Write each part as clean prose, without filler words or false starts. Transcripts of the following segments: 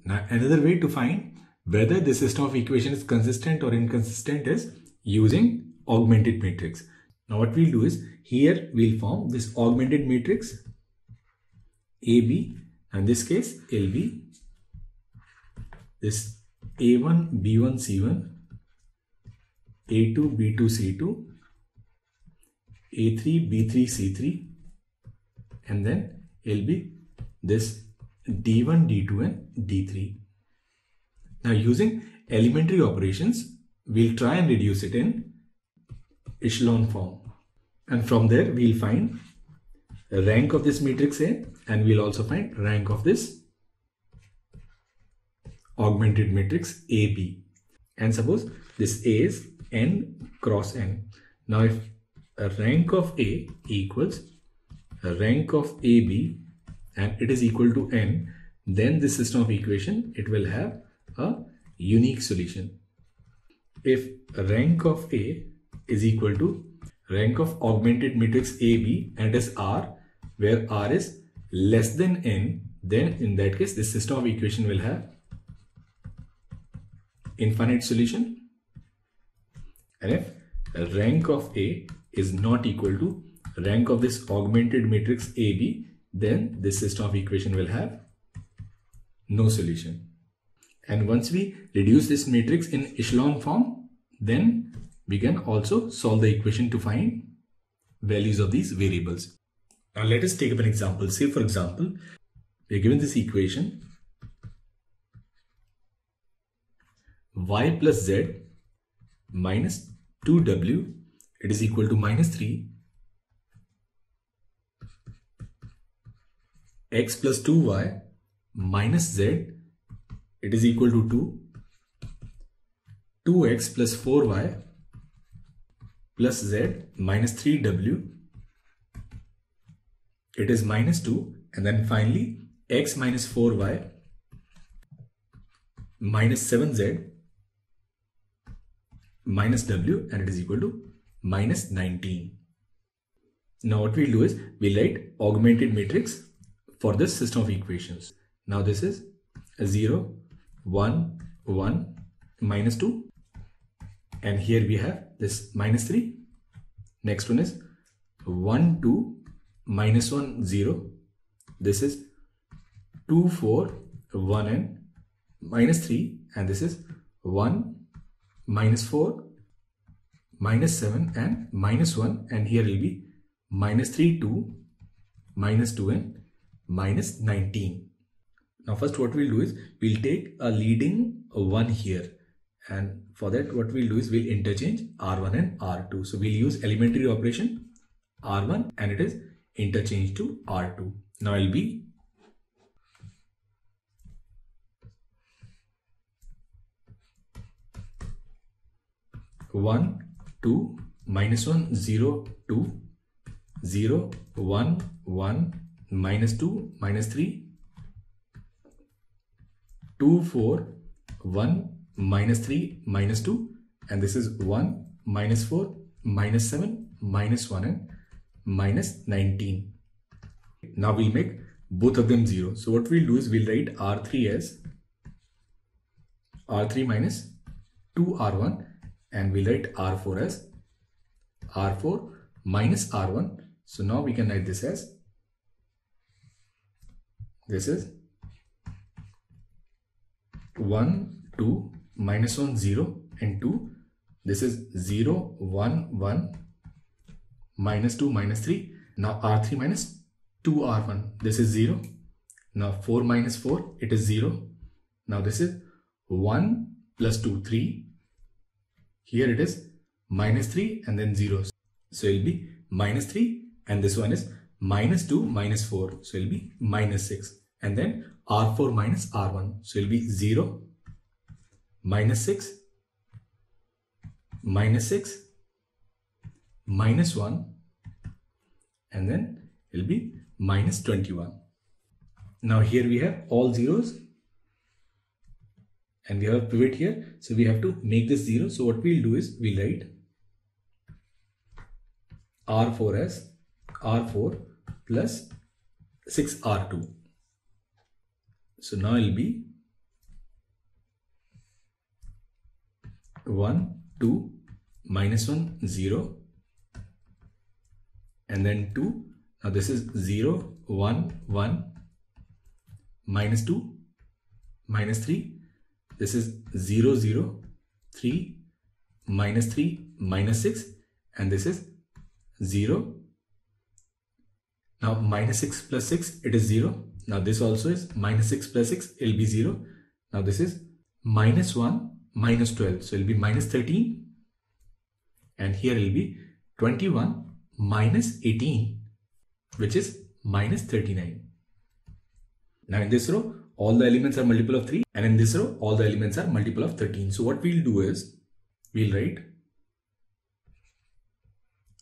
Now another way to find whether the system of equation is consistent or inconsistent is using augmented matrix. Now what we'll do is, here we'll form this augmented matrix AB, and in this case it'll be this A1 B1 C1, A2 B2 C2, A3 B3 C3, and then it'll be this D1 D2 and D3. Now using elementary operations, we'll try and reduce it in echelon form, and from there we'll find rank of this matrix A, and we'll also find rank of this augmented matrix AB. And suppose this A is n cross n. Now if a rank of A equals a rank of AB and it is equal to n, then this system of equation, it will have a unique solution. If rank of A is equal to rank of augmented matrix AB and it is R, where R is less than n, then in that case this system of equation will have infinite solution. And if rank of A is not equal to rank of this augmented matrix AB, then this system of equation will have no solution. And once we reduce this matrix in echelon form, then we can also solve the equation to find values of these variables. Now let us take up an example. Say for example, we are given this equation y plus z minus 2w, it is equal to minus 3, x plus 2y minus z, it is equal to 2, 2x plus 4y plus z minus 3w, it is minus 2, and then finally x minus 4y minus 7z minus w, and it is equal to minus 19. Now what we'll do is, we'll write augmented matrix for this system of equations. Now this is 0, 1, 1, minus 2, and here we have this minus 3. Next one is 1, 2, minus 1, 0. This is 2, 4, 1 and minus 3, and this is 1, minus 4, minus 7 and minus 1, and here will be minus 3, 2, minus 2 and minus 19. Now first what we'll do is, we'll take a leading 1 here, and for that what we'll do is, we'll interchange R1 and R2. So we'll use elementary operation R1 and it is interchanged to R2. Now it'll be 1, 2, minus 1, 0, 2, 0, 1, 1, minus 2, minus 3, 2, 4, 1, minus 3, minus 2, and this is 1, minus 4, minus 7, minus 1 and minus 19. Now we'll make both of them 0. So what we'll do is, we'll write R3 as R3 minus 2R1, and we'll write R4 as R4 minus R1. So now we can write this as, this is 1, 2, minus 1, 0 and 2. This is 0, 1, 1, minus 2, minus 3. Now R3 minus 2R1. This is 0. Now 4 minus 4, it is 0. Now this is 1 plus 2, 3. Here it is minus 3 and then 0. So it will be minus 3, and this one is minus 2 minus 4. So it will be minus 6. And then R4 minus R1. So it will be 0, minus 6, minus 6, minus 1, and then it will be minus 21. Now here we have all zeros, and we have a pivot here, so we have to make this 0. So what we'll do is, we'll write R4 as R4 plus 6R2. So now it will be 1, 2, minus 1, 0, and then 2. Now this is 0, 1, 1, minus 2, minus 3. This is 0, 0, 3, minus 3, minus 6, and this is 0. Now minus 6 plus 6, it is 0. Now this also is minus 6 plus 6, it will be 0. Now this is minus 1, minus 12. So it will be minus 13. And here it will be 21 minus 18, which is minus 39. Now in this row, all the elements are multiple of 3. And in this row, all the elements are multiple of 13. So what we'll do is, we'll write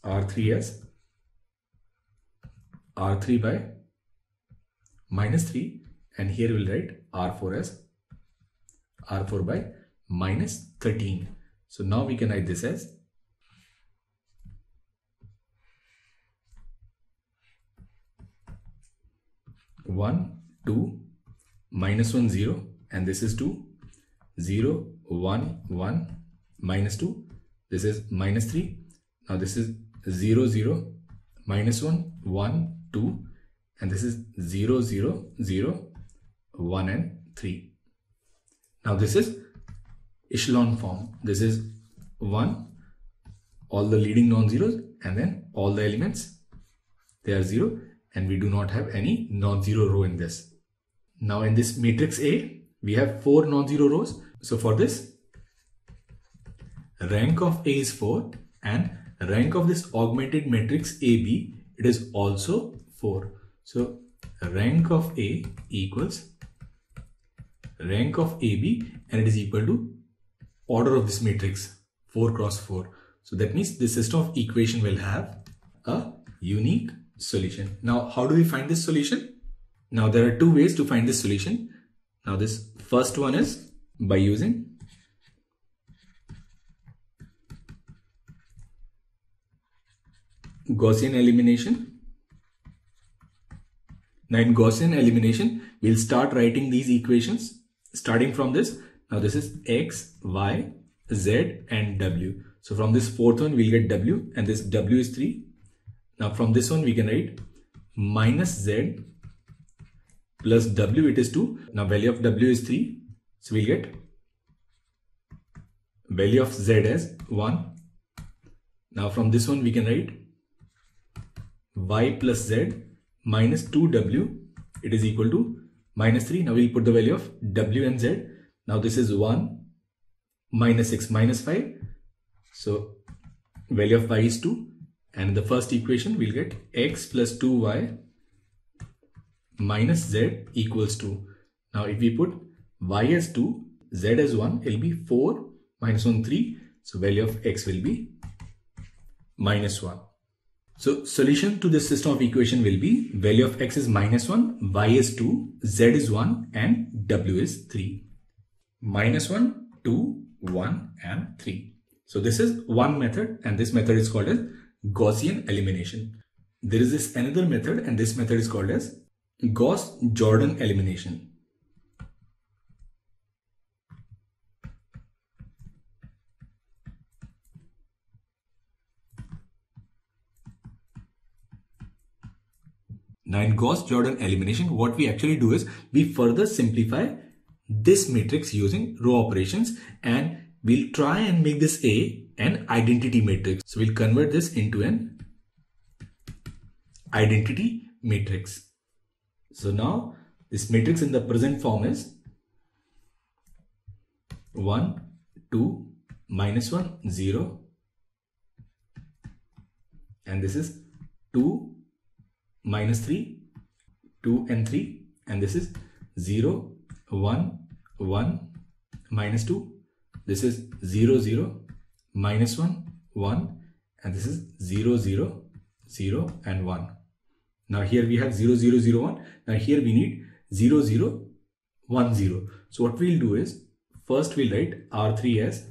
R3 as R3 by minus 3, and here we'll write R4 as R4 by minus 13. So now we can write this as (1, 2, minus 1, 0), and this is 2, 0, 1, 1, minus 2, this is minus 3. Now this is 0, 0, minus 1, 1, 2, and this is 0, 0, 0, 1 and 3. Now this is echelon form. This is 1, all the leading non-zeros, and then all the elements, they are 0, and we do not have any non-zero row in this. Now in this matrix A, we have 4 non-zero rows. So for this, rank of A is 4, and rank of this augmented matrix AB, it is also 4. So rank of A equals rank of AB, and it is equal to order of this matrix 4 cross 4. So that means this system of equation will have a unique solution. Now how do we find this solution? Now there are 2 ways to find this solution. Now this first one is by using Gaussian elimination. Now in Gaussian elimination, we'll start writing these equations starting from this. Now this is x, y, z and w. So from this fourth one, we'll get w, and this w is 3. Now from this one, we can write minus z plus w, it is 2. Now value of w is 3. So we'll get value of z as 1. Now from this one, we can write y plus z minus 2w, it is equal to minus 3. Now we'll put the value of w and z. Now this is 1, minus 6, minus 5. So value of y is 2. And in the first equation, we'll get x plus 2y minus z equals 2. Now if we put y as 2, z as 1, it will be 4 minus 1, 3. So value of x will be minus 1. So solution to this system of equation will be value of x is minus 1, y is 2, z is 1 and w is 3. Minus 1, 2, 1 and 3. So this is one method, and this method is called as Gaussian elimination. There is this another method, and this method is called as Gauss Jordan elimination. Now in Gauss Jordan elimination, what we actually do is we further simplify this matrix using row operations, and we'll try and make this A an identity matrix. So we'll convert this into an identity matrix. So now this matrix in the present form is 1, 2, minus 1, 0, and this is 2, minus 3, 2 and 3, and this is 0, 1, 1, minus 2, this is 0, 0, minus 1, 1, and this is 0, 0, 0 and 1. Now here we have 0, 0, 0, 1. Now here we need 0, 0, 1, 0. So what we'll do is, first we'll write R3 as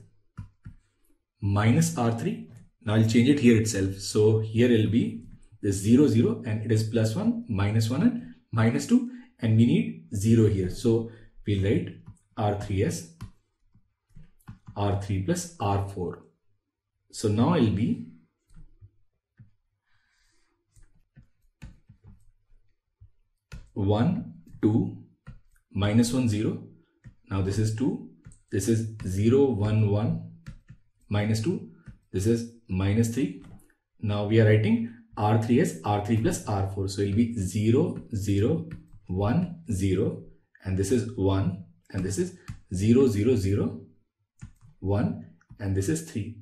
minus R3. Now I'll change it here itself. So here it'll be this 0, 0, and it is plus 1, minus 1 and minus 2, and we need 0 here. So we'll write R3 as R3 plus R4. So now it will be one, 2, minus 1, 0. Now this is 2. This is 0, 1, 1, minus 2. This is minus 3. Now we are writing R3 as R3 plus R4. So it will be 0, 0, 1, 0. And this is 1. And this is 0, 0, 0, 1. And this is 3.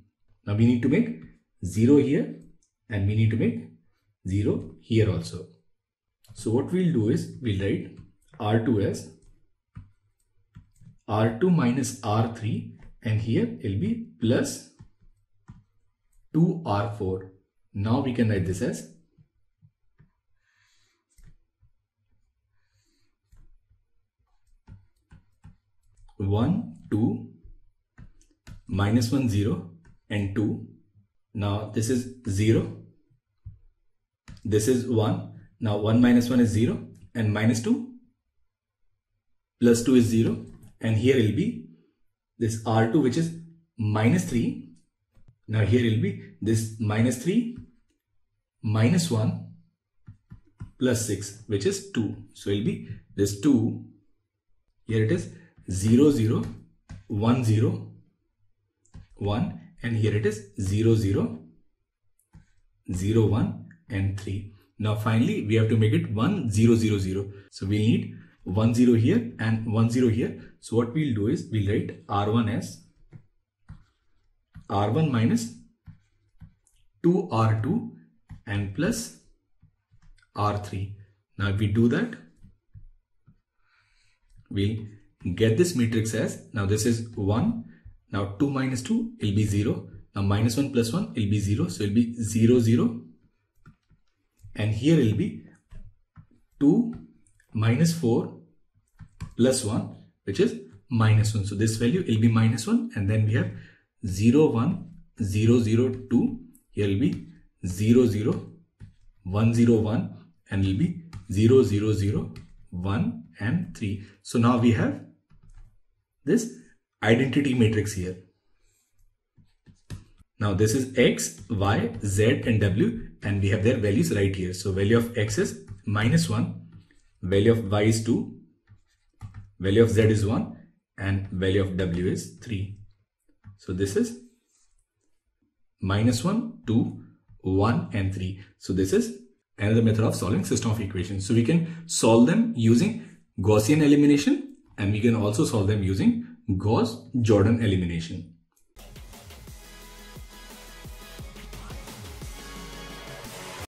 Now we need to make 0 here. And we need to make 0 here also. So what we'll do is we'll write R2 as R2 minus R3, and here it will be plus 2R4. Now we can write this as one, 2, minus 1, 0, and 2. Now this is 0. This is 1. Now 1 minus 1 is 0, and minus 2 plus 2 is 0. And here it will be this R2, which is minus 3. Now here it will be this minus 3 minus 1 plus 6, which is 2. So it will be this 2. Here it is 0, 0, 1, 0, 1. And here it is 0, 0, 0, 1 and 3. Now finally we have to make it 1, 0, 0, 0. So we need 1, 0 here and 1, 0 here. So what we'll do is we'll write R1 as R1 minus 2R2 and plus R3. Now if we do that, we'll get this matrix as, now this is 1. Now 2 minus 2 will be 0. Now minus 1 plus 1 will be 0. So it will be 0, 0. And here it will be 2 minus 4 plus 1, which is minus 1. So this value will be minus 1. And then we have 0, 1, 0, 0, 2. Here will be 0, 0, 1, 0, 1. And will be 0, 0, 0, 1 and 3. So now we have this identity matrix here. Now this is X, Y, Z and W, and we have their values right here. So value of X is minus 1, value of Y is 2, value of Z is 1, and value of W is 3. So this is minus 1, 2, 1 and 3. So this is another method of solving system of equations. So we can solve them using Gaussian elimination, and we can also solve them using Gauss Jordan elimination.